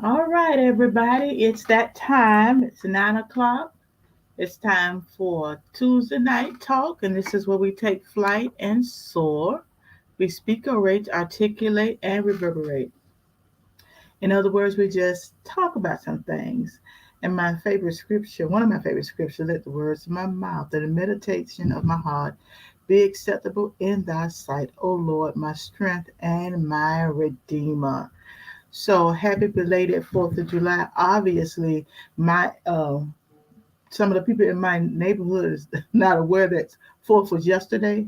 All right, everybody, it's that time. It's 9 o'clock. It's time for Tuesday night talk, and this is where we take flight and soar. We speak, orate, articulate, and reverberate. In other words, we just talk about some things. And my favorite scripture, one of my favorite scriptures, let the words of my mouth and the meditation of my heart be acceptable in thy sight, O Lord, my strength and my redeemer. So happy belated 4th of July. Obviously, my some of the people in my neighborhood is not aware that 4th was yesterday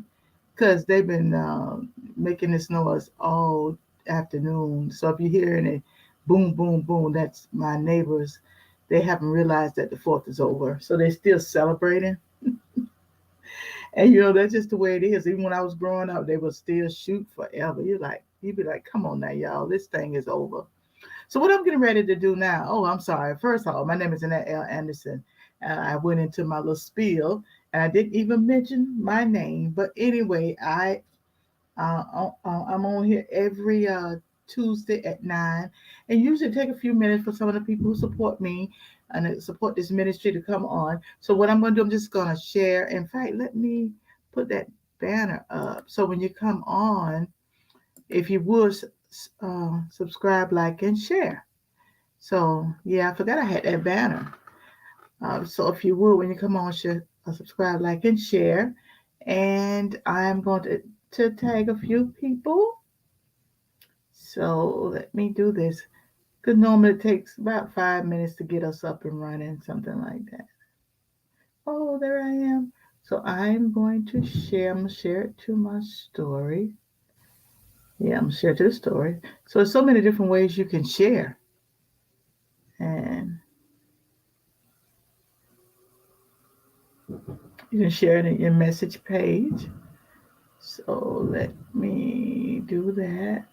because they've been making this noise all afternoon. So if you hear any boom, boom, boom, that's my neighbors. They haven't realized that the 4th is over. So they're still celebrating. And that's just the way it is. Even when I was growing up, they would still shoot forever. You'd be like, come on now, y'all, this thing is over. So what I'm getting ready to do now, oh, I'm sorry. First of all, my name is Annette L. Anderson. I went into my little spiel, and I didn't even mention my name. But anyway, I'm on here every Tuesday at 9, and usually take a few minutes for some of the people who support me and support this ministry to come on. So what I'm going to do, I'm just going to share. In fact, let me put that banner up. So when you come on, if you would subscribe, like, and share. So yeah, I forgot I had that banner. So if you would, when you come on, subscribe, like, and share. And I'm going to tag a few people. So let me do this. Because normally it takes about 5 minutes to get us up and running, something like that. Oh, there I am. So I'm going to share. I'm going to share it to my story. Yeah, I'm going to share it to the story. So there's so many different ways you can share. And you can share it in your message page. So let me do that.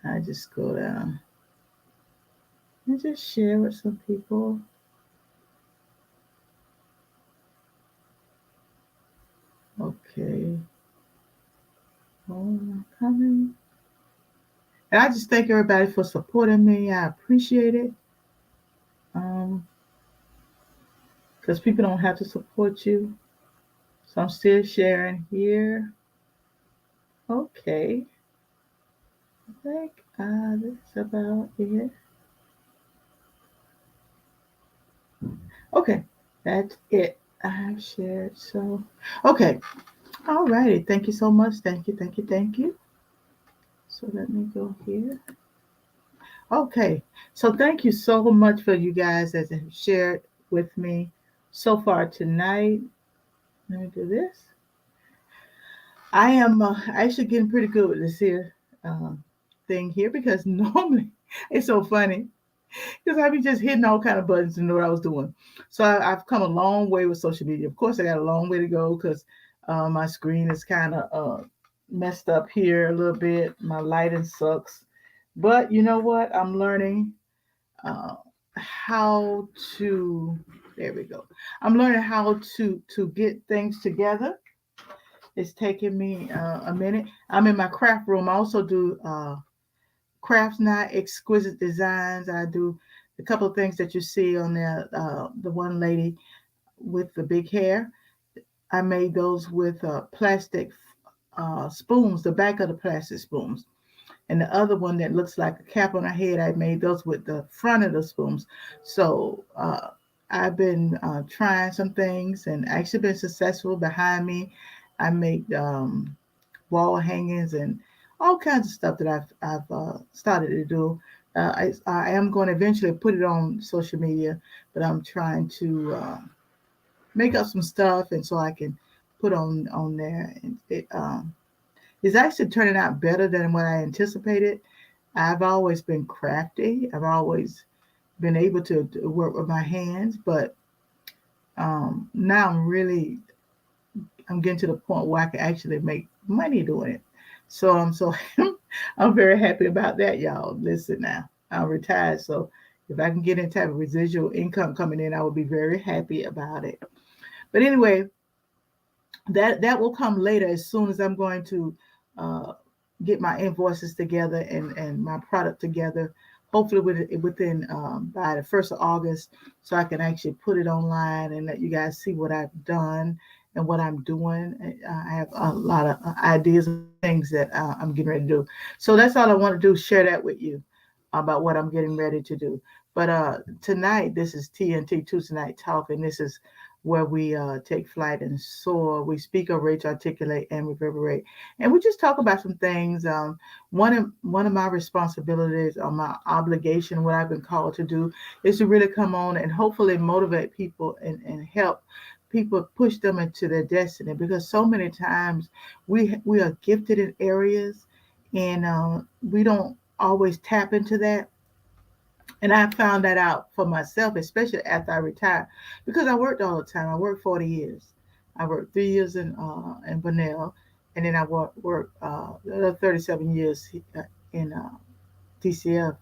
I just go down and just share with some people. Okay. Oh, I'm coming. And I just thank everybody for supporting me. I appreciate it. Because people don't have to support you. So I'm still sharing here. Okay. I think that's about it. Okay. That's it. I've shared. So, okay. All righty. Thank you so much. Thank you. Thank you. Thank you. So let me go here. Okay. So thank you so much for you guys that have shared with me so far tonight. Let me do this. I am actually getting pretty good with this here uh, thing here because normally it's so funny because I be just hitting all kind of buttons to know what I was doing. So I've come a long way with social media. Of course, I got a long way to go because my screen is kind of messed up here a little bit. My lighting sucks. But you know what? I'm learning uh, how to. There we go. I'm learning how to get things together. It's taking me a minute. I'm in my craft room. I also do crafts, not exquisite designs. I do a couple of things that you see on there. The one lady with the big hair, I made those with plastic spoons, the back of the plastic spoons. And the other one that looks like a cap on her head, I made those with the front of the spoons. So I've been trying some things and actually been successful. Behind me, I make wall hangings and all kinds of stuff that I've started to do. I am going to eventually put it on social media, but I'm trying to make up some stuff and so I can put on there. And it's actually turning out better than what I anticipated. I've always been crafty. I've always been able to work with my hands, but now I'm getting to the point where I can actually make money doing it. So I'm so I'm very happy about that, y'all. Listen now, I'm retired, so if I can get any type of residual income coming in, I will be very happy about it. But anyway, that will come later as soon as I'm going to uh, get my invoices together and my product together. hopefully within by the 1st of August, so I can actually put it online and let you guys see what I've done and what I'm doing. I have a lot of ideas of things that I'm getting ready to do. So that's all I want to do. Share that with you about what I'm getting ready to do. But tonight, this is TNT Tuesday Night Talk, and this is where we take flight and soar. We speak, orate, articulate, and reverberate, and we just talk about some things. One of my responsibilities or my obligation, what I've been called to do, is to really come on and hopefully motivate people and help people push them into their destiny. Because so many times we are gifted in areas, and we don't always tap into that. And I found that out for myself, especially after I retired, because I worked all the time. I worked 40 years. I worked 3 years in Bunnell, and then I worked the other 37 years in DCF.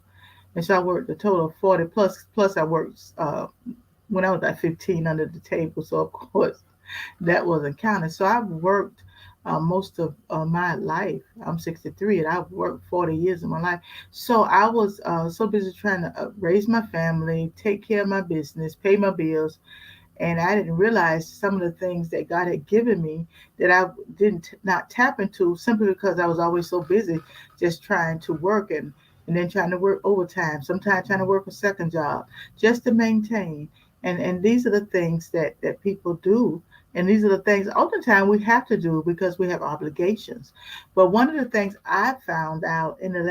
And so I worked a total of 40 plus. Plus I worked when I was at 15 under the table. So of course that wasn't counted. So I've worked most of my life. I'm 63 and I've worked 40 years of my life. So I was so busy trying to raise my family, take care of my business, pay my bills, and I didn't realize some of the things that God had given me that I didn't not tap into simply because I was always so busy just trying to work and then trying to work overtime, sometimes trying to work a second job just to maintain. And these are the things that people do. And these are the things oftentimes we have to do because we have obligations. But one of the things I found out in the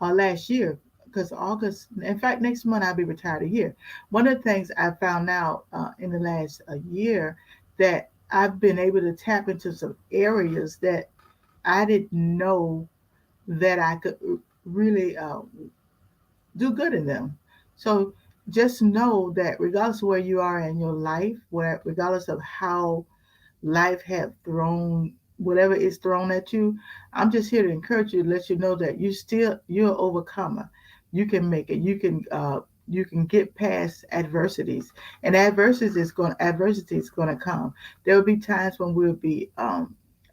last year, because August, in fact, next month I'll be retired a year. One of the things I found out in the last year that I've been able to tap into some areas that I didn't know that I could really do good in them. So just know that regardless of where you are in your life, where regardless of how life have thrown whatever is thrown at you, I'm just here to encourage you, to let you know that you're an overcomer. You can make it. You can get past adversities, and adversity is going to come. There will be times when we'll be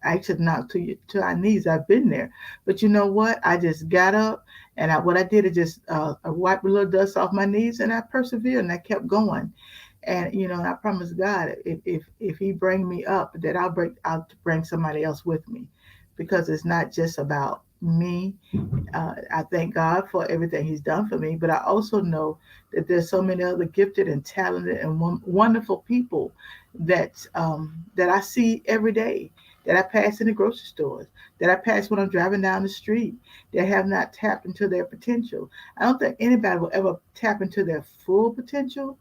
actually knocked to our knees. I've been there, but you know what? I just got up, and what I did is just I wiped a little dust off my knees, and I persevered and I kept going. And and I promise God, if He bring me up, that I'll break out to bring somebody else with me, because it's not just about me. I thank God for everything He's done for me, but I also know that there's so many other gifted and talented and wonderful people that I see every day, that I pass in the grocery stores, that I pass when I'm driving down the street, that have not tapped into their potential. I don't think anybody will ever tap into their full potential.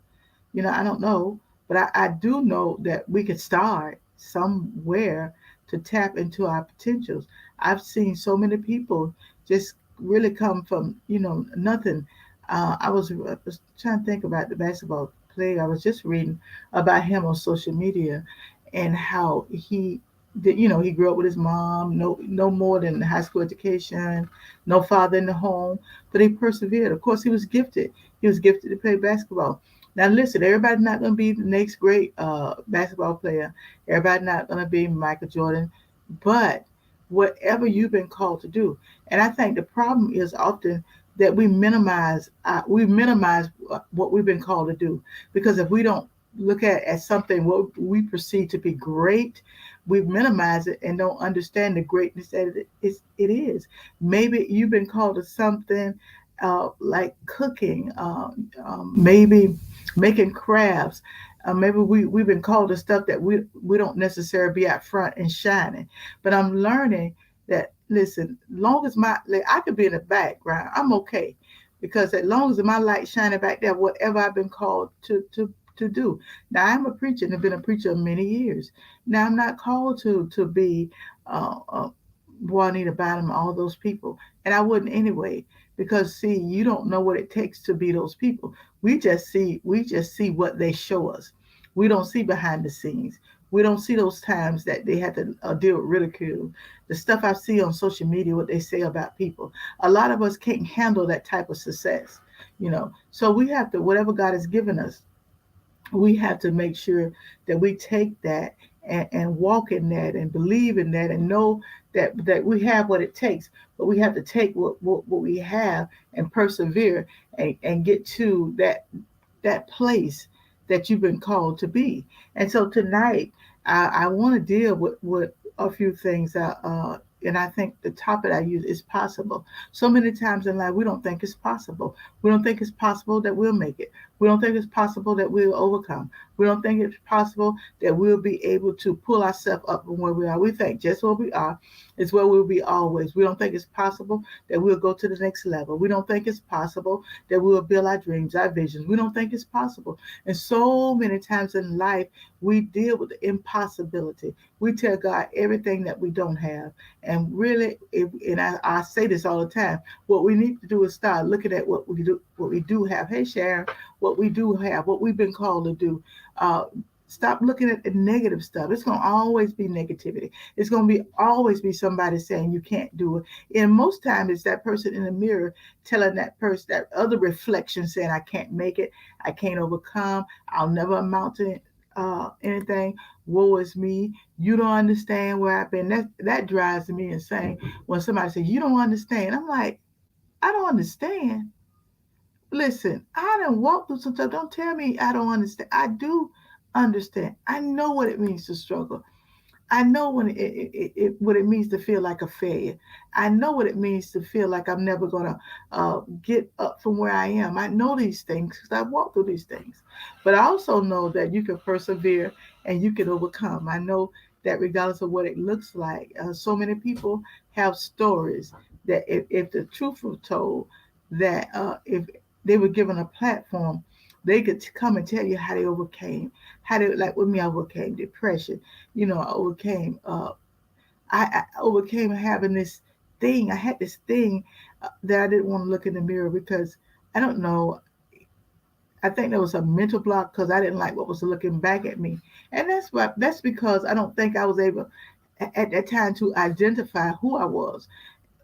I don't know, but I do know that we could start somewhere to tap into our potentials. I've seen so many people just really come from, nothing. I was trying to think about the basketball player. I was just reading about him on social media and how he grew up with his mom, no more than high school education, no father in the home, but he persevered. Of course, he was gifted. He was gifted to play basketball. Now, listen, everybody's not going to be the next great basketball player. Everybody's not going to be Michael Jordan, but whatever you've been called to do. And I think the problem is often that we minimize what we've been called to do, because if we don't look at something what we perceive to be great, we minimize it and don't understand the greatness that it is. Maybe you've been called to something like cooking, maybe making crafts. Maybe we've been called to stuff that we don't necessarily be out front and shining. But I'm learning that, listen, long as I could be in the background, I'm okay. Because as long as my light shining back there, whatever I've been called to do. Now I'm a preacher and have been a preacher many years. Now I'm not called to be Juanita Bynum, all those people, and I wouldn't anyway. Because see, you don't know what it takes to be those people. We just see what they show us. We don't see behind the scenes. We don't see those times that they had to deal with ridicule. The stuff I see on social media, what they say about people. A lot of us can't handle that type of success. So we have to, whatever God has given us, we have to make sure that we take that and walk in that and believe in that and know that we have what it takes, but we have to take what we have and persevere and get to that place that you've been called to be. And so tonight, I want to deal with a few things. And I think the topic I use is possible. So many times in life, we don't think it's possible. We don't think it's possible that we'll make it. We don't think it's possible that we'll overcome. We don't think it's possible that we'll be able to pull ourselves up from where we are. We think just where we are is where we'll be always. We don't think it's possible that we'll go to the next level. We don't think it's possible that we'll build our dreams, our visions. We don't think it's possible. And so many times in life, we deal with the impossibility. We tell God everything that we don't have. And really, and I say this all the time, what we need to do is start looking at what we do have. Hey, Sharon, what we do have, what we've been called to do. Uh, Stop looking at the negative stuff. It's going to always be negativity. It's going to be always be somebody saying you can't do it. And most times it's that person in the mirror telling that person, that other reflection saying, I can't make it. I can't overcome. I'll never amount to anything. Woe is me. You don't understand where I've been. That drives me insane when somebody says, you don't understand. I'm like, I don't understand. Listen, I done walked through some stuff. Don't tell me I don't understand. I do understand. I know what it means to struggle. I know what it means to feel like a failure. I know what it means to feel like I'm never gonna get up from where I am. I know these things because I've walked through these things. But I also know that you can persevere and you can overcome. I know that regardless of what it looks like, so many people have stories that if the truth was told, that if they were given a platform, they could come and tell you how they overcame. How they, like with me, I overcame depression. I overcame. I overcame having this thing. I had this thing that I didn't want to look in the mirror because I don't know. I think there was a mental block because I didn't like what was looking back at me, and that's because I don't think I was able at that time to identify who I was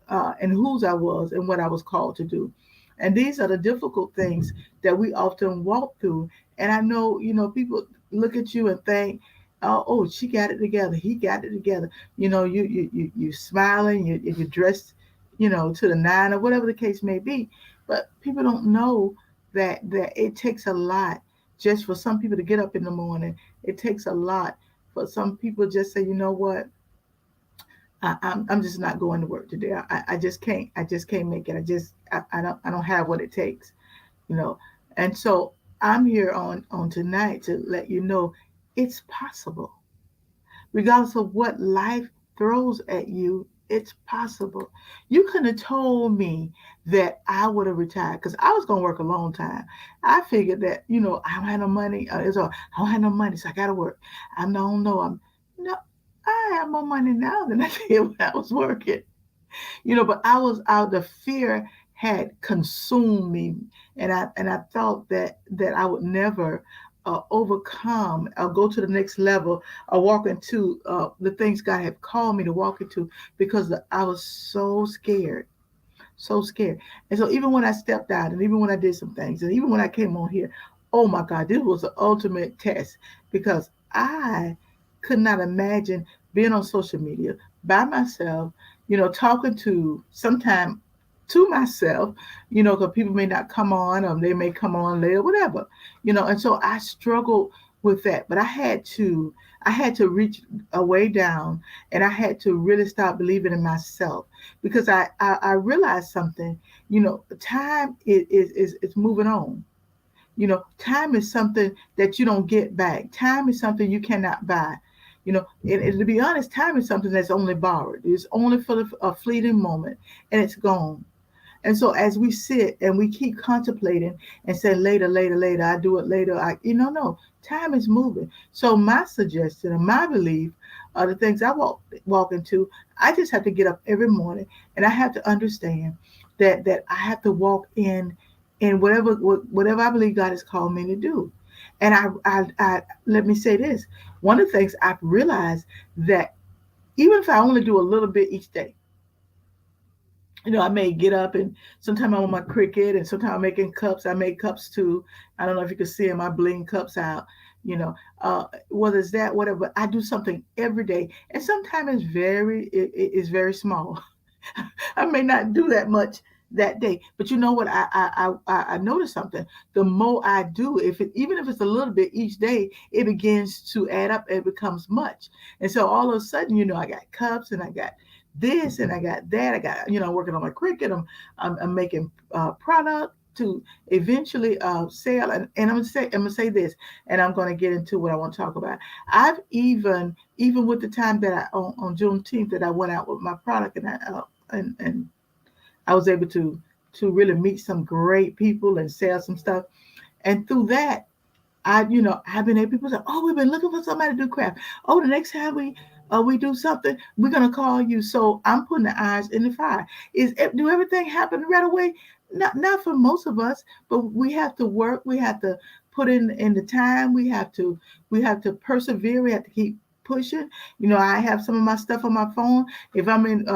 and whose I was and what I was called to do. And these are the difficult things that we often walk through. And I know, people look at you and think, oh, she got it together. He got it together. You smiling, you dressed, to the nine or whatever the case may be. But people don't know that it takes a lot just for some people to get up in the morning. It takes a lot for some people just say, you know what? I'm just not going to work today. I just can't. I just can't make it. I don't have what it takes, you know. And so I'm here on tonight to let you know it's possible, regardless of what life throws at you. It's possible. You couldn't have told me that I would have retired because I was going to work a long time. I figured that I don't have no money. I don't have no money, so I got to work. I don't know. No. I have more money now than I did when I was working. But I was out. The fear had consumed me, and I thought that I would never overcome or go to the next level or walk into the things God had called me to walk into because I was so scared. So scared. And so even when I stepped out and even when I did some things and even when I came on here, oh my God, this was the ultimate test because I could not imagine being on social media by myself, talking to sometime to myself, because people may not come on or they may come on later, whatever, and so I struggled with that. But I had to reach a way down and I had to really start believing in myself because I realized something, time is moving on. Time is something that you don't get back. Time is something you cannot buy. And to be honest, time is something that's only borrowed. It's only for a fleeting moment and it's gone. And so as we sit and we keep contemplating and say later, later, later, I do it later, no, time is moving. So my suggestion and my belief are the things I walk into. I just have to get up every morning and I have to understand that I have to walk in whatever I believe God has called me to do. And I let me say this. One of the things I've realized that even if I only do a little bit each day, I may get up and sometimes I'm on my cricket and sometimes I'm making cups. I make cups too. I don't know if you can see them. I bling cups out. Whether it's that, whatever. I do something every day, and sometimes it's very small. I may not do that much that day, but you know what? I noticed something. The more I do, even if it's a little bit each day, it begins to add up. It becomes much, and so all of a sudden, I got cups and I got this and I got that. I got working on my cricket. I'm making product to eventually sell. And I'm gonna say this, and I'm gonna get into what I want to talk about. I've even with the time that on Juneteenth that I went out with my product and I was able to really meet some great people and sell some stuff. And through that, I've been able, people say, oh, we've been looking for somebody to do craft. Oh, the next time we do something, we're gonna call you. So I'm putting the irons in the fire. Do everything happen right away? Not for most of us, but we have to work. We have to put in the time. We have to persevere. We have to keep pushing. I have some of my stuff on my phone. If I'm in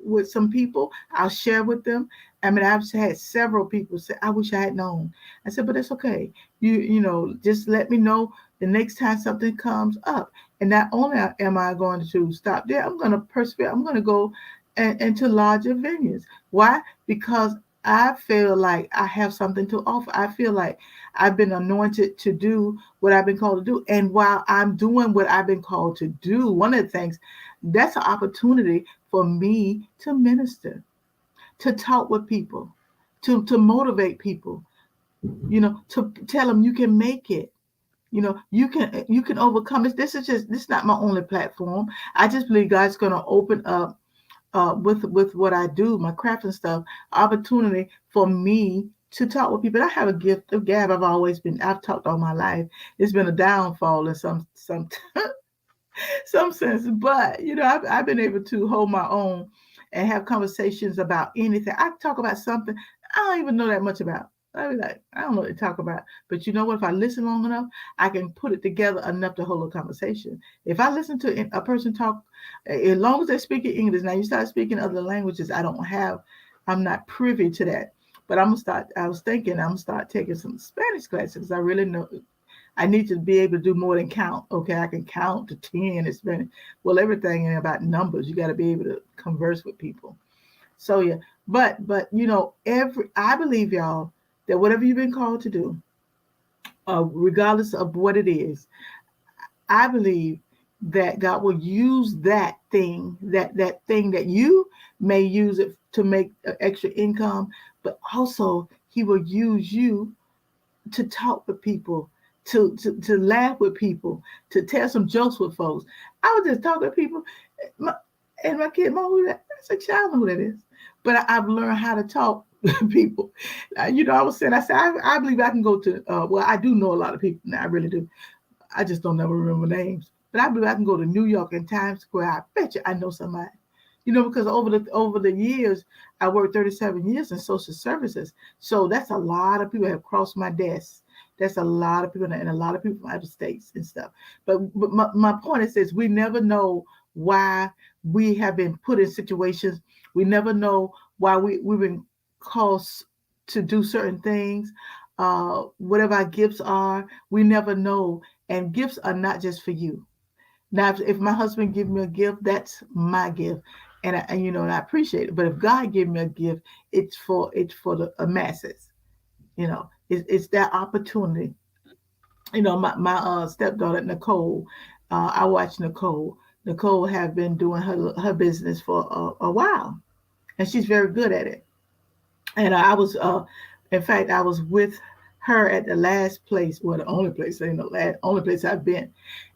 with some people, I'll share with them. I mean, I've had several people say, I wish I had known. I said, but it's okay. Just let me know the next time something comes up. And not only am I going to stop there, I'm going to persevere. I'm going to go into larger venues. Why? Because I feel like I have something to offer. I feel like I've been anointed to do what I've been called to do. And while I'm doing what I've been called to do, one of the things, that's an opportunity for me to minister, to talk with people, to motivate people, to tell them you can make it. You can overcome it. This is not my only platform. I just believe God's going to open up with what I do, my craft and stuff, opportunity for me to talk with people. I have a gift of gab. I've talked all my life. It's been a downfall in some sense, but I've been able to hold my own and have conversations about anything. I talk about something I don't even know that much about. I be like, I don't know what to talk about. But you know what? If I listen long enough, I can put it together enough to hold a conversation. If I listen to a person talk, as long as they're speaking English, now you start speaking other languages, I'm not privy to that. But I was thinking I'm gonna start taking some Spanish classes because I really know I need to be able to do more than count. Okay, I can count to 10. It's been, well, everything in about numbers. You got to be able to converse with people. So yeah, but I believe y'all that whatever you've been called to do, regardless of what it is, I believe that God will use that thing that you may use it to make extra income, but also He will use you to talk with people, to laugh with people, to tell some jokes with folks. I was just talking to people, and my kid, Mom, who that? I said, "Child, I don't know who that is," but I've learned how to talk to people. I said, I believe I can go to. Well, I do know a lot of people now. I really do. I just don't never remember names. But I believe I can go to New York and Times Square. I bet you I know somebody. Because over the years, I worked 37 years in social services. So that's a lot of people have crossed my desk. That's a lot of people, and a lot of people from other states and stuff. But my point is we never know why we have been put in situations. We never know why we've been called to do certain things. Whatever our gifts are, we never know. And gifts are not just for you. Now, if my husband give me a gift, that's my gift, and I appreciate it. But if God give me a gift, it's for the masses. It's that opportunity. My stepdaughter Nicole, I watch Nicole. Nicole have been doing her business for a while, and she's very good at it. And in fact, I was with her at the last place, well, the only place, only place I've been,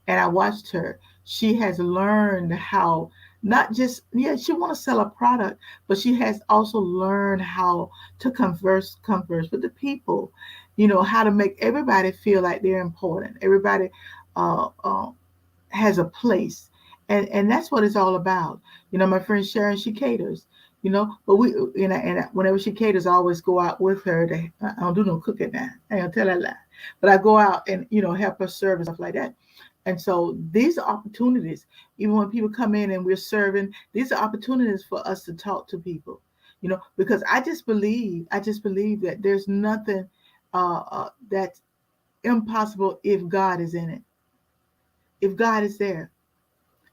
and I watched her. She has learned how not just, yeah, she want to sell a product, but she has also learned how to converse with the people. How to make everybody feel like they're important. Everybody uh, uh, has a place, and that's what it's all about. My friend Sharon, she caters. But whenever she caters, I always go out with her. I don't do no cooking now. I ain't gonna tell her lie, but I go out and help her serve and stuff like that. And so these are opportunities. Even when people come in and we're serving, these are opportunities for us to talk to people. Because I just believe that there's nothing that impossible if God is in it, if God is there.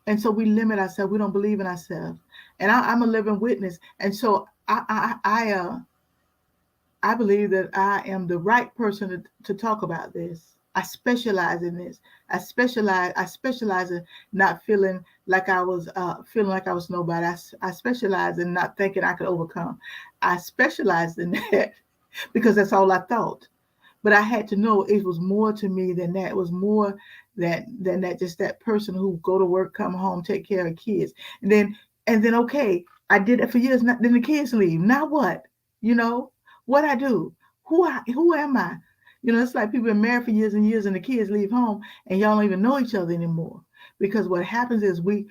And so we limit ourselves. We don't believe in ourselves. And I'm a living witness. And so I believe that I am the right person to talk about this. I specialize in this. I specialize in not feeling like I was nobody. I specialize in not thinking I could overcome. I specialized in that because that's all I thought. But I had to know it was more to me than that. It was more than that. Just that person who go to work, come home, take care of kids, and then okay, I did it for years. Then the kids leave. Now what? You know what I do? Who am I? It's like people been married for years and years, and the kids leave home, and y'all don't even know each other anymore. Because what happens is we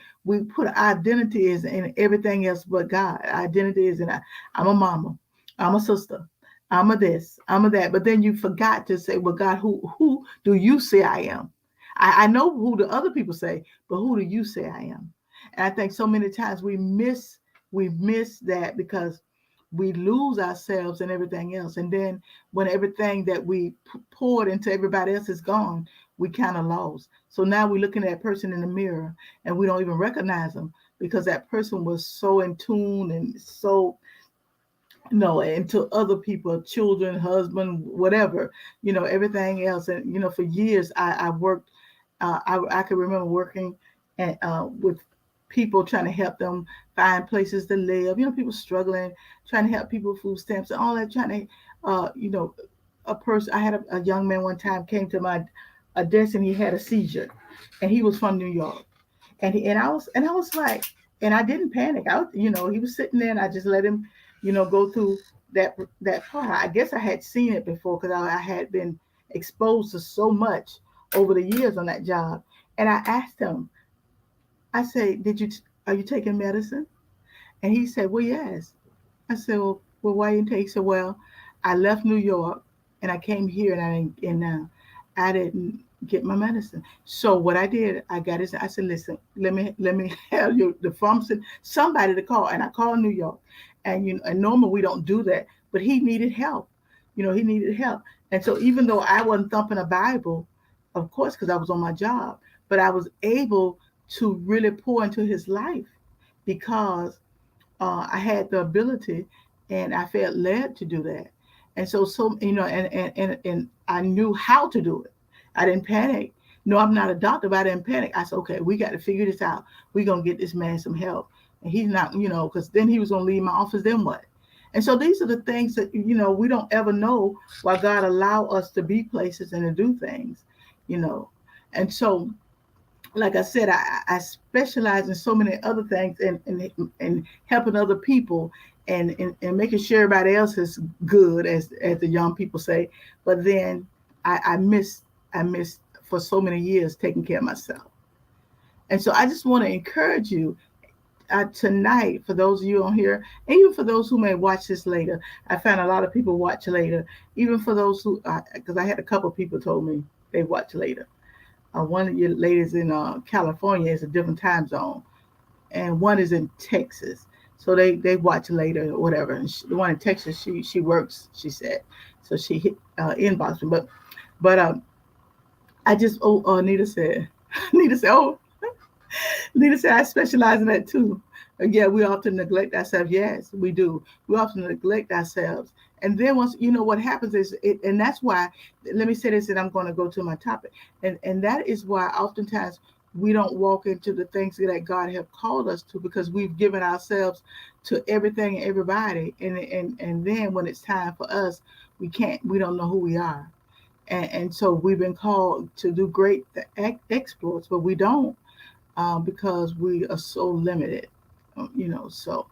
put our identity is in everything else but God. Our identity is in I'm a mama, I'm a sister, I'm a this, I'm a that. But then you forgot to say, well, God, who do you say I am? I know who the other people say, but who do you say I am? And I think so many times we miss that because we lose ourselves and everything else. And then when everything that we poured into everybody else is gone, we kind of lost. So now we're looking at that person in the mirror and we don't even recognize them because that person was so in tune and so and to other people, children, husband, whatever, everything else. And, for years I worked, I can remember working with people trying to help them find places to live, people struggling, trying to help people with food stamps and all that, trying to, a person, I had a young man one time came to my desk and he had a seizure and he was from New York. And I was like, and I didn't panic. He was sitting there, and I just let him, go through that part. I guess I had seen it before because I had been exposed to so much over the years on that job. And I asked him, I said, are you taking medicine? And he said, well, yes. I said, well, why you didn't take? He said, well, I left New York and I came here I didn't get my medicine. So what I did, I got his. I said, listen, let me have the pharmacist, somebody to call, and I called New York, and normally we don't do that, but he needed help. He needed help, and so even though I wasn't thumping a Bible, of course, because I was on my job, but I was able to really pour into his life because I had the ability and I felt led to do that. And and I knew how to do it. I didn't panic. No, I'm not a doctor, but I didn't panic. I said, okay, we got to figure this out. We're going to get this man some help. And he's not, because then he was going to leave my office, then what? And so these are the things that, we don't ever know why God allow us to be places and to do things, you know. And so like I said, I specialize in so many other things and helping other people and making sure everybody else is good, as the young people say. But then I missed for so many years taking care of myself. And so I just want to encourage you tonight, for those of you on here, and even for those who may watch this later. I found a lot of people watch later, even for those who, because I had a couple of people told me they watch later. One of your ladies in California is a different time zone, and one is in Texas. So they watch later or whatever. And the one in Texas, she works, she said. So she hit inbox me. But I just, Nita said, Nita said, I specialize in that too. Yeah, we often neglect ourselves. Yes, we do. We often neglect ourselves. And then once, what happens is, and that's why, let me say this, and I'm going to go to my topic. And that is why oftentimes we don't walk into the things that God have called us to, because we've given ourselves to everything and everybody. And then when it's time for us, we don't know who we are. And so we've been called to do great exploits, but we don't. Because we are so limited, so.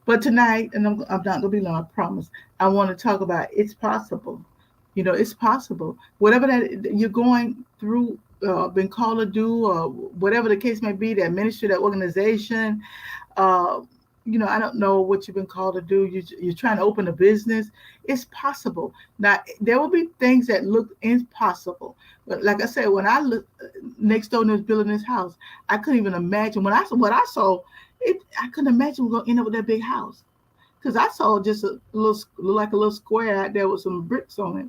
But tonight, and I'm not going to be long, I promise, I want to talk about it's possible. It's possible. Whatever that you're going through, been called to do, or whatever the case may be, that ministry, that organization, uh, I don't know what you've been called to do. You're trying to open a business. It's possible. Now, there will be things that look impossible. But like I said, when I looked next door and was building this house, I couldn't even imagine what I saw. I couldn't imagine we're going to end up with that big house. Because I saw just a little, like a little square out there with some bricks on it.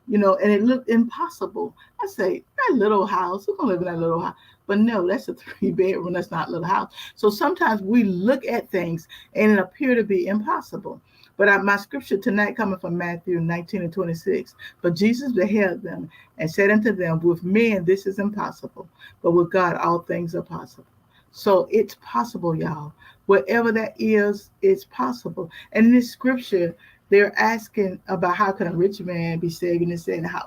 and it looked impossible. I say, that little house, who's gonna live in that little house? But no, that's a 3 bedroom. That's not a little house. So sometimes we look at things and it appear to be impossible. But my scripture tonight coming from Matthew 19:26. But Jesus beheld them and said unto them, with men this is impossible, but with God all things are possible. So it's possible, y'all. Whatever that is, it's possible. And in this scripture, they're asking about how can a rich man be saved, and saying how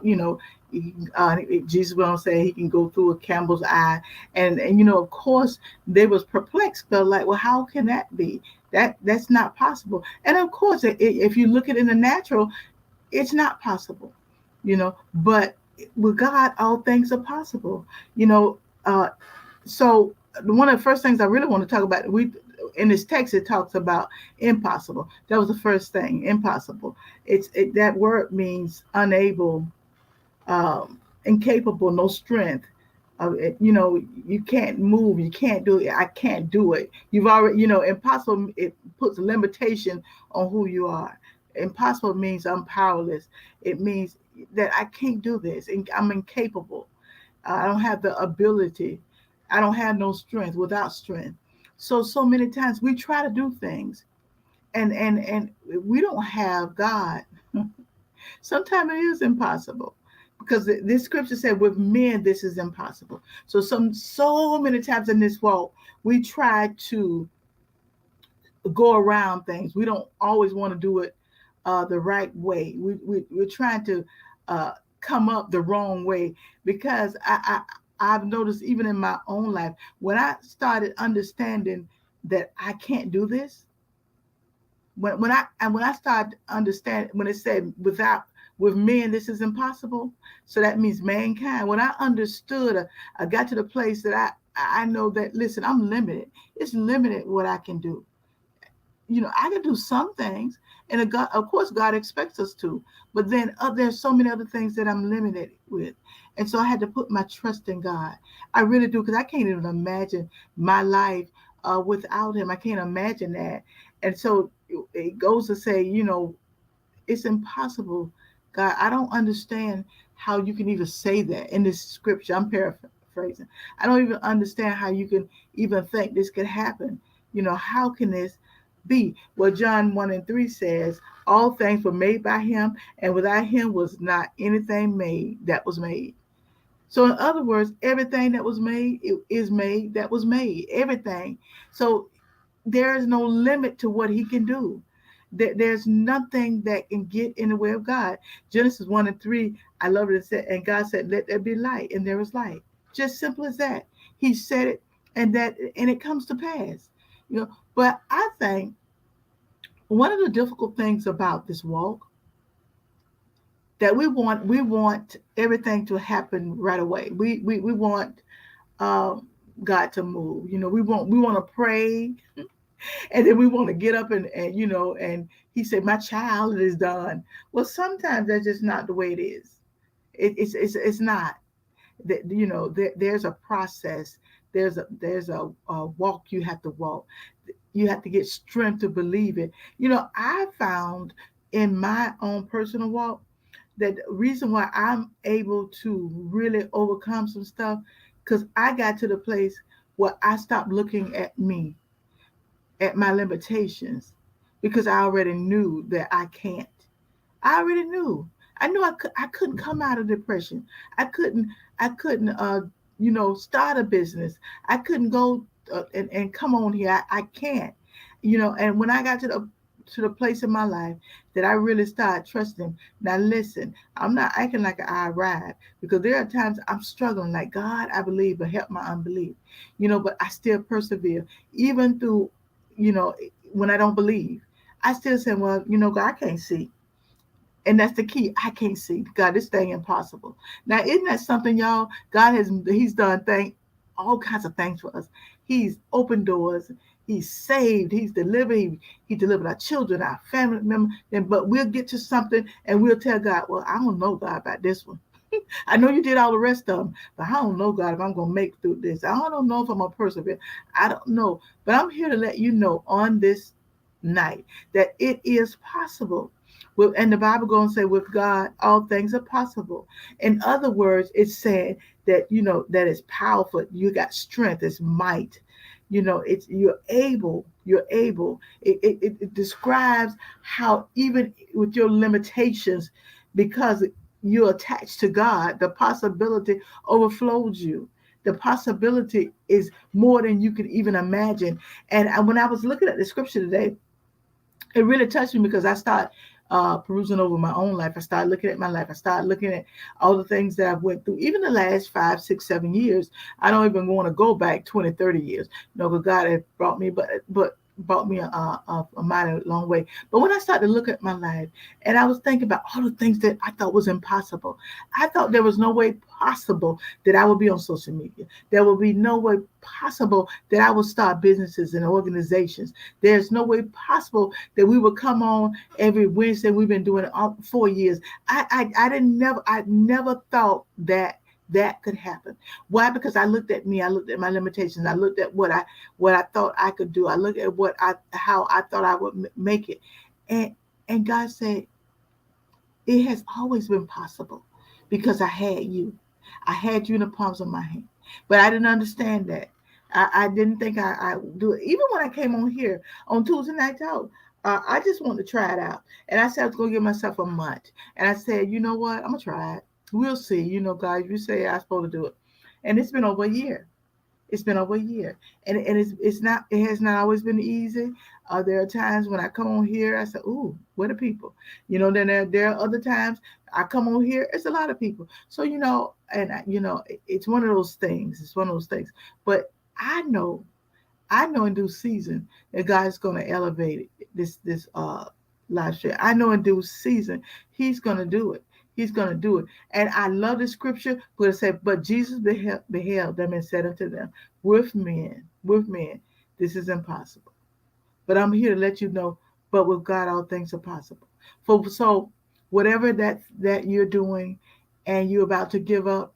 Jesus will say he can go through a camel's eye, and of course they was perplexed. They're like, well, how can that be? That's not possible. And of course, if you look at it in the natural, it's not possible, But with God, all things are possible, you know. So one of the first things I really want to talk about, we in this text it talks about impossible. That was the first thing, impossible. That word means unable, incapable, no strength. You can't move, you can't do it. I can't do it. You've already, impossible. It puts a limitation on who you are. Impossible means I'm powerless. It means that I can't do this, and I'm incapable. I don't have the ability. I don't have no strength without strength. So many times we try to do things, and we don't have God. Sometimes it is impossible because this scripture said, with men this is impossible. So many times in this walk we try to go around things. We don't always want to do it the right way. We're trying to come up the wrong way, because I've noticed even in my own life, when I started understanding that I can't do this, when I started understanding, when it said with men this is impossible, so that means mankind. When I understood, I got to the place that I know that, listen, I'm limited. It's limited what I can do. I can do some things, and God, of course, God expects us to. But then there's so many other things that I'm limited with, and so I had to put my trust in God. I really do, because I can't even imagine my life without Him. I can't imagine that, and so it goes to say, it's impossible. God, I don't understand how you can even say that in this scripture. I'm paraphrasing. I don't even understand how you can even think this could happen. How can this be? Well, John 1:3 says, all things were made by Him, and without Him was not anything made that was made. So in other words, everything that was made, it is made that was made. Everything. So there is no limit to what He can do. There's nothing that can get in the way of God. Genesis 1:3, I love it. It said, and God said, let there be light, and there was light. Just simple as that. He said it, and it comes to pass. But I think one of the difficult things about this walk, that we want everything to happen right away. We want God to move. We want to pray, and then we want to get up and He said, my child, it is done. Well, sometimes that's just not the way it is. It's not. That there's a process. There's a walk you have to walk. You have to get strength to believe it. I found in my own personal walk that the reason why I'm able to really overcome some stuff, because I got to the place where I stopped looking at me, at my limitations, because I already knew that I can't. I already knew. I knew I couldn't come out of depression. I couldn't start a business. I couldn't go and come on here. I can't. And when I got to the place in my life that I really started trusting. Now listen, I'm not acting like I arrived, because there are times I'm struggling, like, God, I believe, but help my unbelief. But I still persevere, even through, when I don't believe. I still say, well, God, I can't see. And that's the key. I can't see. God, this thing impossible. Now, isn't that something, y'all? He's done all kinds of things for us. He's opened doors. He's saved. He's delivered. He delivered our children, our family members. But we'll get to something and we'll tell God, well, I don't know, God, about this one. I know you did all the rest of them, but I don't know, God, if I'm going to make through this. I don't know if I'm a persevere. I don't know. But I'm here to let you know on this night, that it is possible. And the Bible goes and say, with God, all things are possible. In other words, it's saying that, that it's powerful. You got strength, it's might. It's you're able. It describes how even with your limitations, because you're attached to God, the possibility overflows you. The possibility is more than you could even imagine. And when I was looking at the scripture today, it really touched me because I started perusing over my own life. I started looking at my life. I started looking at all the things that I've went through, even the last 5, 6, 7 years. I don't even want to go back 20, 30 years. Because God has brought me, but brought me a mighty long way. But when I started to look at my life, and I was thinking about all the things that I thought was impossible, I thought there was no way possible that I would be on social media. There would be no way possible that I would start businesses and organizations. There's no way possible that we would come on every Wednesday. We've been doing it all 4 years. I never thought that could happen. Why? Because I looked at me, I looked at my limitations, I looked at what I thought I could do, I looked at how I thought I would make it, and God said, it has always been possible because I had you. I had you in the palms of my hand. But I didn't understand that. I didn't think I would do it. Even when I came on here on Tuesday Night Talk, I just wanted to try it out. And I said I was going to give myself a month. And I said, you know what? I'm going to try it. We'll see. God, you say I'm supposed to do it. And it's been over a year. It's been over a year, and it's not. It has not always been easy. There are times when I come on here, I say, "Ooh, where the people?" Then there are other times I come on here. It's a lot of people. So and it's one of those things. It's one of those things. But I know I know in due season that God's going to elevate this live stream. I know in due season He's going to do it. He's going to do it. And I love the scripture where it said, "But Jesus beheld them and said unto them, with men, this is impossible. But I'm here to let you know, but with God all things are possible." So whatever that you're doing and you're about to give up,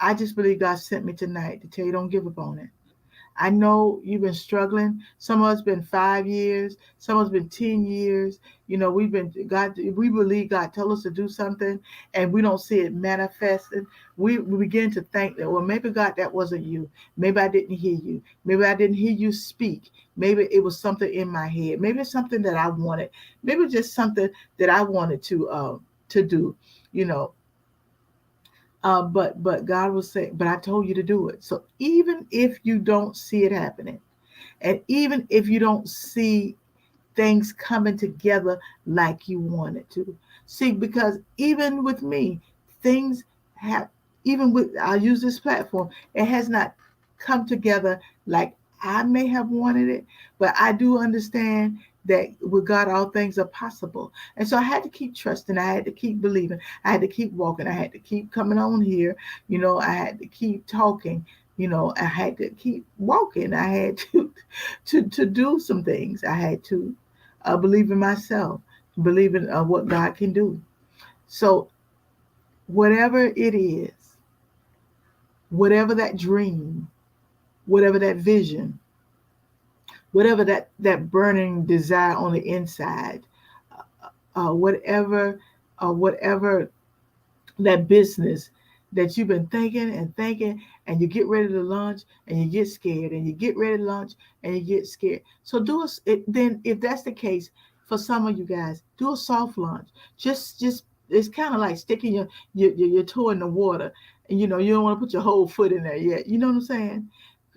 I just believe God sent me tonight to tell you, don't give up on it. I know you've been struggling. Some of us been 5 years. Some of us been 10 years. We've been God. We believe God told us to do something, and we don't see it manifested. We begin to think that, well, maybe God, that wasn't you. Maybe I didn't hear you. Maybe I didn't hear you speak. Maybe it was something in my head. Maybe it's something that I wanted. Maybe it's just something that I wanted to do. You know, but God will say, but I told you to do it. So even if you don't see it happening, and even if you don't see things coming together like you wanted to, see, because even with me, things have, even with, I'll use this platform, it has not come together like I may have wanted it, but I do understand that with God all things are possible. And so I had to keep trusting, I had to keep believing, I had to keep walking, I had to keep coming on here, I had to keep talking, I had to keep walking, I had to do some things, I had to believe in myself, believe in what God can do. So whatever it is, whatever that dream, whatever that vision, whatever that burning desire on the inside, whatever that business that you've been thinking and thinking, and you get ready to launch and you get scared, and you get ready to launch and you get scared. So then if that's the case, for some of you guys, do a soft launch. Just it's kind of like sticking your toe in the water, and you don't want to put your whole foot in there yet. You know what I'm saying?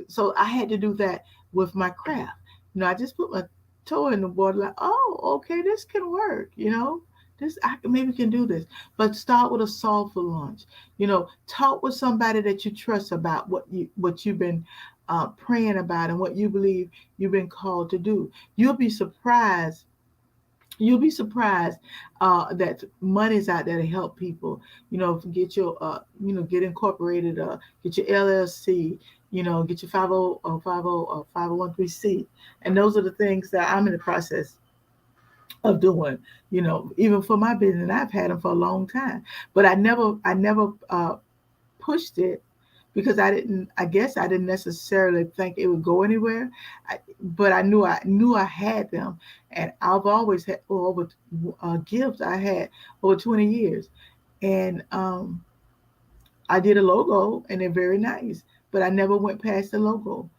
So I had to do that with my craft. I just put my toe in the water, like, oh, okay, this can work. This, I maybe can do this. But start with a soulful launch. Talk with somebody that you trust about what you've been praying about and what you believe you've been called to do. You'll be surprised. You'll be surprised that money's out there to help people. Get your, get incorporated, get your LLC, get your 501c, and those are the things that I'm in the process of doing. Even for my business, I've had them for a long time, but I never pushed it because I guess I didn't necessarily think it would go anywhere. But I knew I had them, and I've always had over gifts. I had over 20 years, and I did a logo, and they're very nice, but I never went past the logo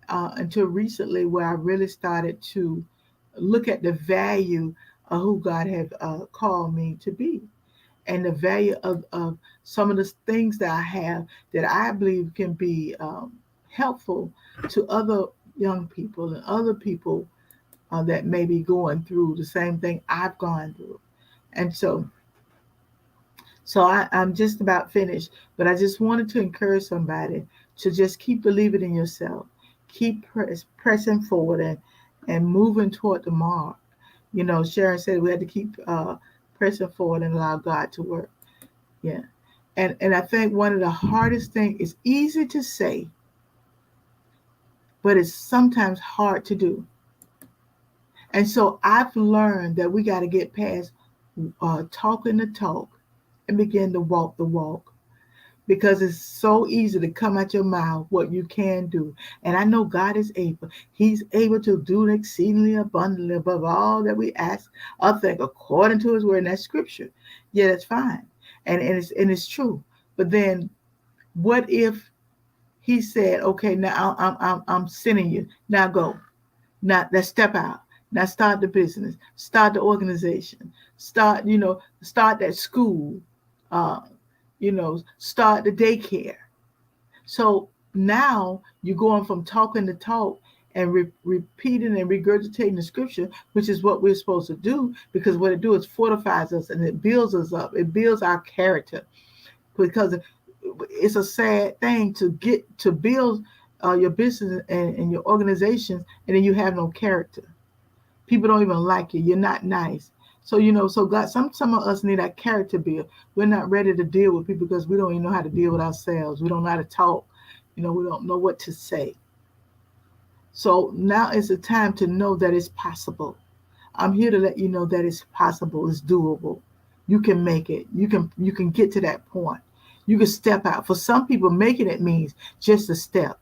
until recently, where I really started to look at the value of who God had called me to be, and the value of some of the things that I have that I believe can be helpful to other young people and other people that may be going through the same thing I've gone through. And I'm just about finished, but I just wanted to encourage somebody to just keep believing in yourself, keep pressing forward and moving toward the mark. Sharon said we had to keep pressing forward and allow God to work. Yeah. And I think one of the hardest things is easy to say, but it's sometimes hard to do. And so I've learned that we got to get past talking the talk and begin to walk the walk, because it's so easy to come out your mouth what you can do. And I know God is able. He's able to do exceedingly abundantly above all that we ask or think, according to his word. And that's scripture. Yeah, that's fine. And it's true. But then what if he said, okay, now I'm sending you. Now go. Now let's step out. Now start the business. Start the organization. Start that school. Uh, start the daycare. So now you're going from talking to talk and repeating and regurgitating the scripture, which is what we're supposed to do, because what it do is fortifies us and it builds us up. It builds our character, because it's a sad thing to get to build your business and your organizations, and then you have no character. People don't even like you. You're not nice. So God, some of us need our character built. We're not ready to deal with people because we don't even know how to deal with ourselves. We don't know how to talk. We don't know what to say. So now is the time to know that it's possible. I'm here to let you know that it's possible. It's doable. You can make it. You can get to that point. You can step out. For some people, making it means just a step.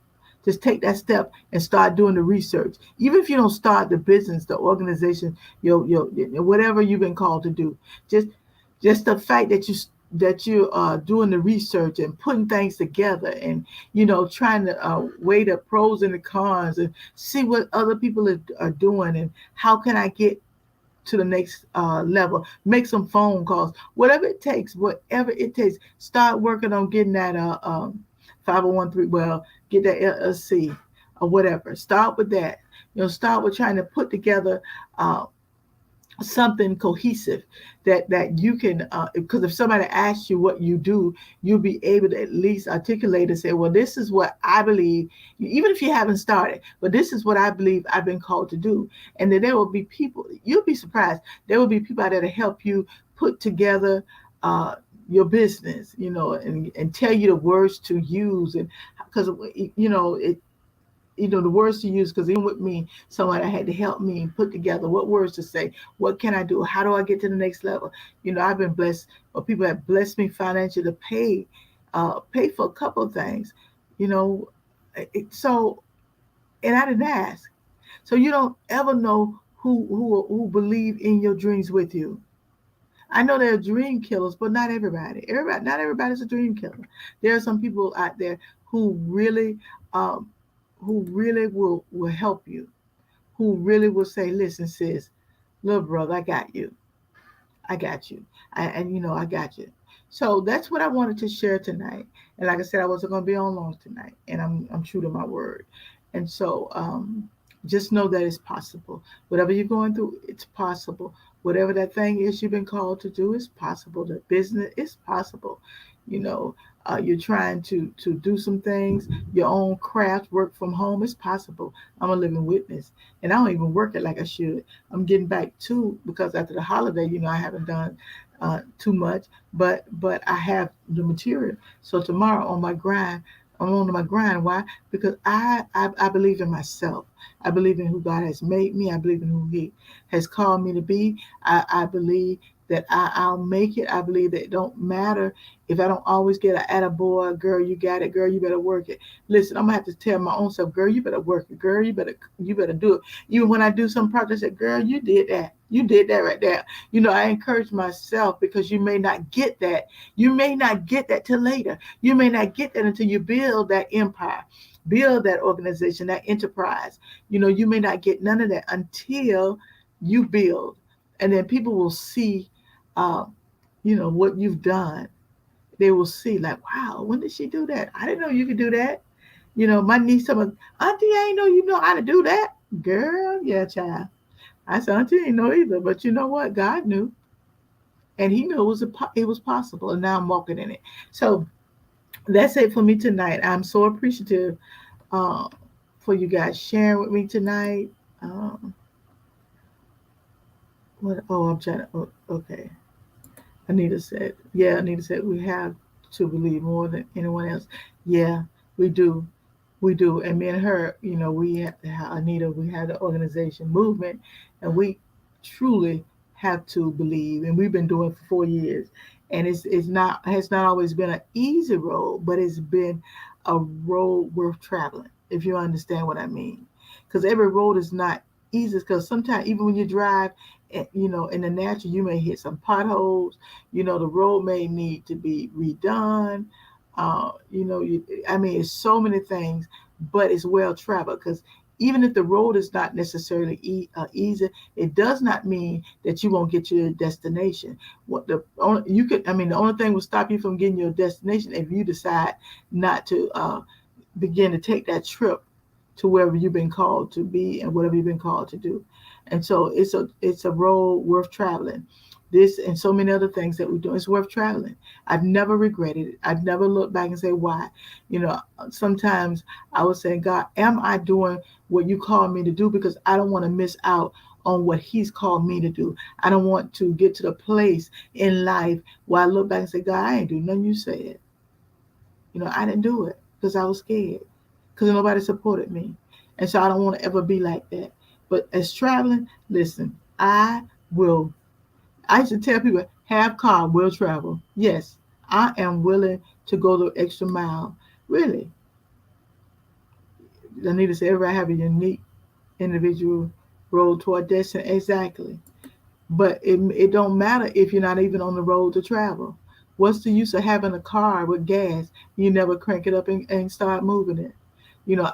Just take that step and start doing the research. Even if you don't start the business, the organization, your whatever you've been called to do, just the fact that you are doing the research and putting things together, and trying to weigh the pros and the cons and see what other people are doing, and how can I get to the next level. Make some phone calls, whatever it takes. Start working on getting that 501(c)(3), well, get that LLC or whatever. Start with that. Start with trying to put together something cohesive that you can, because if somebody asks you what you do, you'll be able to at least articulate and say, well, this is what I believe, even if you haven't started, but this is what I believe I've been called to do. And then there will be people, you'll be surprised, there will be people out there to help you put together your business, and tell you the words to use. And because the words to use, because even with me, somebody had to help me put together what words to say. What can I do? How do I get to the next level? I've been blessed, or people have blessed me financially to pay for a couple of things. you know so, and I didn't ask. So you don't ever know who believe in your dreams with you. I know there are dream killers, but not everybody. Not everybody's a dream killer. There are some people out there who really, um, will help you. Who really will say, "Listen, sis, little brother, I got you. I got you. I got you." So that's what I wanted to share tonight. And like I said, I wasn't going to be on long tonight, and I'm true to my word. And so just know that it's possible. Whatever you're going through, it's possible. Whatever that thing is you've been called to do is possible. The business is possible. You know, you're trying to do some things, your own craft, work from home. It's possible. I'm a living witness, and I don't even work it like I should. I'm getting back to, because after the holiday, I haven't done too much, but I have the material. So tomorrow on my grind, I'm on my grind. Why? Because I believe in myself. I believe in who God has made me. I believe in who He has called me to be. I believe that I'll make it. I believe that it don't matter if I don't always get an attaboy, girl, you got it, girl, you better work it. Listen, I'm gonna have to tell my own self, girl, you better work it, girl, you better do it. Even when I do some projects, I say, girl, you did that. You did that right there. I encourage myself because you may not get that. You may not get that till later. You may not get that until you build that empire, build that organization, that enterprise. You may not get none of that until you build. And then people will see, uh, what you've done. They will see, like, wow, when did she do that? I didn't know you could do that. My niece, someone, Auntie, I ain't know you know how to do that. Girl, yeah, child. I said, Auntie ain't know either. But you know what? God knew. And he knew it was possible. And now I'm walking in it. So that's it for me tonight. I'm so appreciative uh, for you guys sharing with me tonight. Um, what? Oh, I'm trying to. Oh, okay. Anita said, we have to believe more than anyone else. Yeah, we do. We do. And me and her, Anita, we have the organization movement, and we truly have to believe. And we've been doing it for 4 years. And it's not has not always been an easy road, but it's been a road worth traveling, if you understand what I mean. Because every road is not easy, because sometimes even when you drive, in the natural, you may hit some potholes. The road may need to be redone. I mean, it's so many things, but it's well traveled, because even if the road is not necessarily easy, it does not mean that you won't get to your destination. The only thing will stop you from getting your destination if you decide not to begin to take that trip to wherever you've been called to be and whatever you've been called to do. And so it's a road worth traveling. This and so many other things that we do, it's worth traveling. I've never regretted it. I've never looked back and say why. Sometimes I would say, God, am I doing what you called me to do? Because I don't want to miss out on what he's called me to do. I don't want to get to the place in life where I look back and say, God, I ain't do nothing you said. I didn't do it because I was scared, because nobody supported me. And so I don't want to ever be like that. But as traveling, listen, will, I used to tell people, have car, will travel. Yes, I am willing to go the extra mile. Really. Anita said, everybody have a unique individual road toward destiny. Exactly. But it don't matter if you're not even on the road to travel. What's the use of having a car with gas? You never crank it up and start moving it.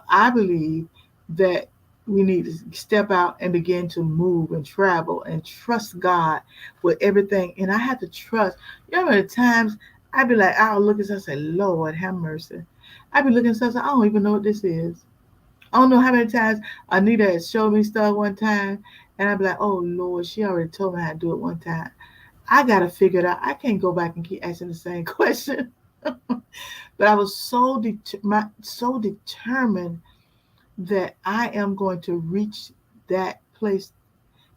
I believe that we need to step out and begin to move and travel and trust God with everything. And I have to trust. You know how many times I'd be like, I'll look at stuff and say, Lord, have mercy. I'd be looking at stuff and say, I don't even know what this is. I don't know how many times Anita has showed me stuff one time, and I'd be like, oh, Lord, she already told me how to do it one time. I got to figure it out. I can't go back and keep asking the same question. But I was so determined that I am going to reach that place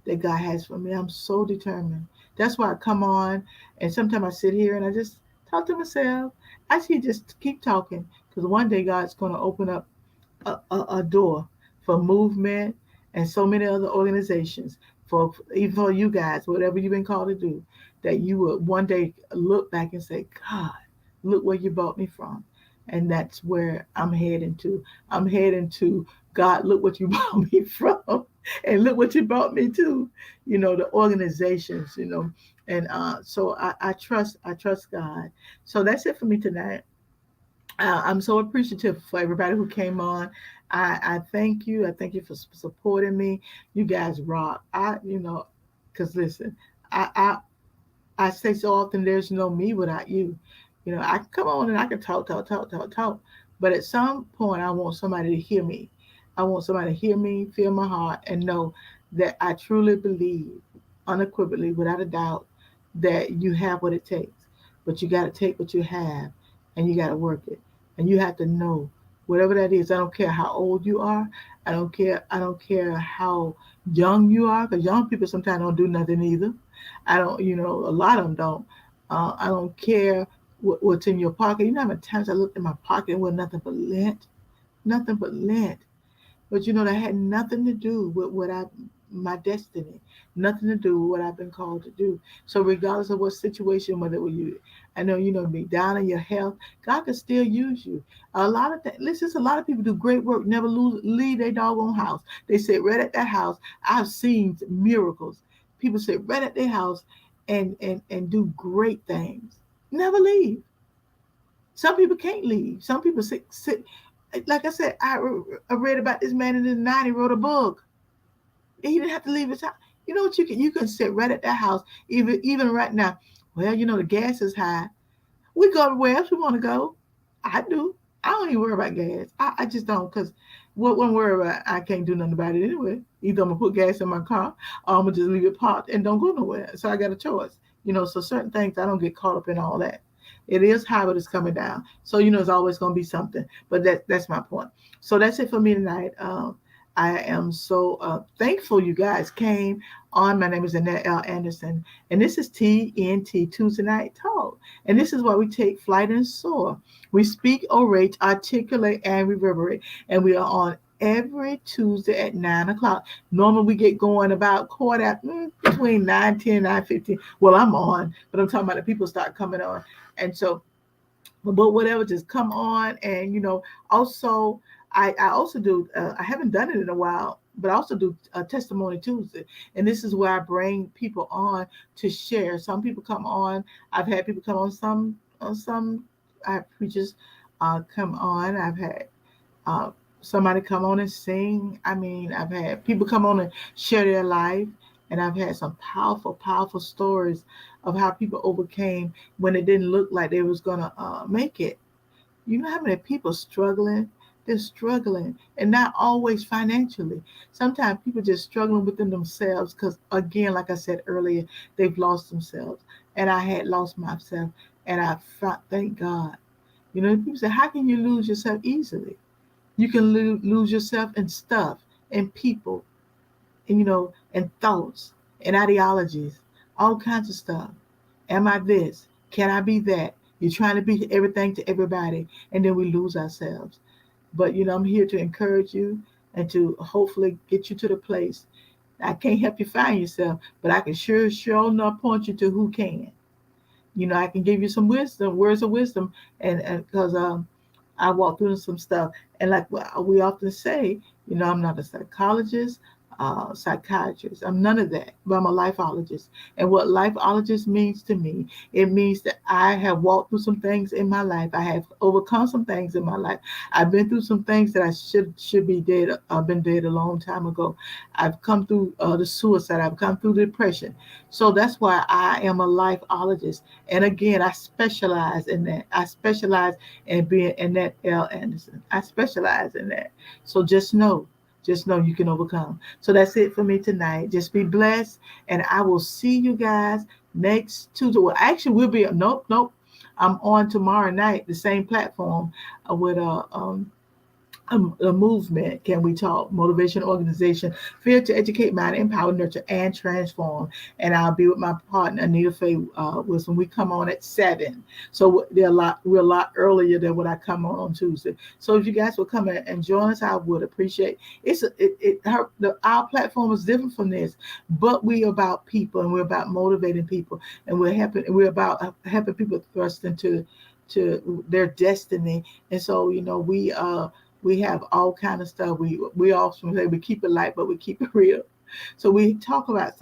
that God has for me. I'm so determined. That's why I come on, and sometimes I sit here and I just talk to myself. I see just keep talking, because one day God's going to open up a door for movement and so many other organizations, for even for you guys, whatever you've been called to do, that you will one day look back and say, God, look where you brought me from. And that's where I'm heading to. I'm heading to, God, look what you brought me from, and look what you brought me to, the organizations, and so I trust God. So that's it for me tonight. I'm so appreciative for everybody who came on. I thank you. I thank you for supporting me. You guys rock. Because listen, I I say so often, there's no me without you. I can come on and I can talk, talk, talk, talk, talk. But at some point, I want somebody to hear me. I want somebody to hear me, feel my heart, and know that I truly believe, unequivocally, without a doubt, that you have what it takes. But you got to take what you have and you got to work it. And you have to know whatever that is. I don't care how old you are. I don't care. I don't care how young you are, because young people sometimes don't do nothing either. I don't, a lot of them don't. I don't care what's in your pocket. You know how many times I looked in my pocket with nothing but lint? Nothing but lint. But that had nothing to do with what I my destiny, nothing to do with what I've been called to do. So regardless of what situation, whether it was you, I know be down in your health, God can still use you. A lot of listen, a lot of people do great work, never leave their doggone house. They sit right at that house. I've seen miracles. People sit right at their house and do great things. Never leave. Some people can't leave. Some people sit. Like I said, I read about this man in the 90s, wrote a book. He didn't have to leave his house. You know what, you can sit right at that house, even right now. Well, the gas is high. We go where else we want to go. I do. I don't even worry about gas. I just don't, because what one worry about, I can't do nothing about it anyway. Either I'm gonna put gas in my car, or I'm gonna just leave it parked and don't go nowhere. So I got a choice. So certain things I don't get caught up in all that. It is high, but it's coming down. So it's always gonna be something. But that's my point. So that's it for me tonight. I am so thankful you guys came on. My name is Annette L. Anderson, and this is TNT, Tuesday Night Talk. And this is why we take flight and soar. We speak, orate, articulate, and reverberate. And we are on every Tuesday at 9 o'clock. Normally we get going about between 9:10 and 9:15. Well, I'm on, but I'm talking about the people start coming on. And so, but whatever, just come on. And also I also do, I haven't done it in a while, but I also do a testimony Tuesday. And this is where I bring people on to share. Some people come on. I've had people come on, some I have preachers come on. I've had uh, somebody come on and sing. I mean, I've had people come on and share their life. And I've had some powerful, powerful stories of how people overcame when it didn't look like they was going to make it. You know how many people struggling? They're struggling, and not always financially. Sometimes people just struggling within themselves because, again, like I said earlier, they've lost themselves. And I had lost myself, and thank God. People say, how can you lose yourself easily? You can lose yourself in stuff, in people, and thoughts, and ideologies, all kinds of stuff. Am I this? Can I be that? You're trying to be everything to everybody, and then we lose ourselves. But I'm here to encourage you and to hopefully get you to the place. I can't help you find yourself, but I can sure enough point you to who can. I can give you some wisdom, words of wisdom, and because I walked through some stuff, and like we often say, I'm not a psychologist, psychiatrist. I'm none of that, but I'm a lifeologist. And what lifeologist means to me, it means that I have walked through some things in my life. I have overcome some things in my life. I've been through some things that I should be dead. I've been dead a long time ago. I've come through the suicide. I've come through the depression. So that's why I am a lifeologist. And again, I specialize in that. I specialize in being Annette L. Anderson. I specialize in that. So just know you can overcome. So that's it for me tonight. Just be blessed. And I will see you guys next Tuesday. Well, actually, nope. I'm on tomorrow night, the same platform with a movement. Can we talk? Motivation organization, fear to educate, mind, empower, nurture, and transform. And I'll be with my partner Anita Faye Wilson. We come on at 7, so we're a lot earlier than what I come on Tuesday. So if you guys will come and join us, I would appreciate. Our platform is different from this, but we're about people, and we're about motivating people, and we're about helping people thrust into their destiny. And so we have all kind of stuff. We often say we keep it light, but we keep it real. So we talk about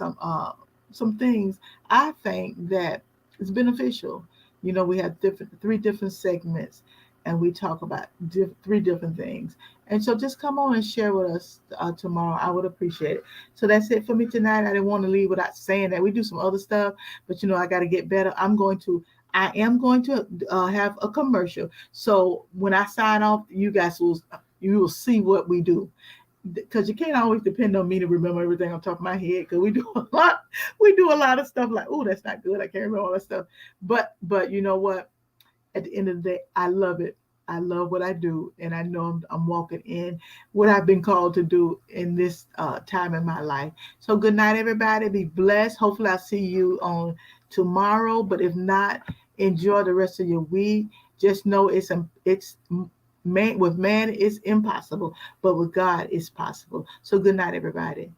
some things I think that is beneficial. We have 3 different segments, and we talk about 3 different things. And so just come on and share with us tomorrow. I would appreciate it. So that's it for me tonight. I didn't want to leave without saying that. We do some other stuff, but I got to get better. I am going to have a commercial. So when I sign off, you will see what we do. Because you can't always depend on me to remember everything on top of my head. Because we do a lot. We do a lot of stuff like, oh, that's not good. I can't remember all that stuff. But you know what? At the end of the day, I love it. I love what I do, and I know I'm walking in what I've been called to do in this time in my life. So good night, everybody. Be blessed. Hopefully I'll see you on tomorrow, but if not, enjoy the rest of your week. Just know it's with man it's impossible, but with God it's possible. So good night, everybody.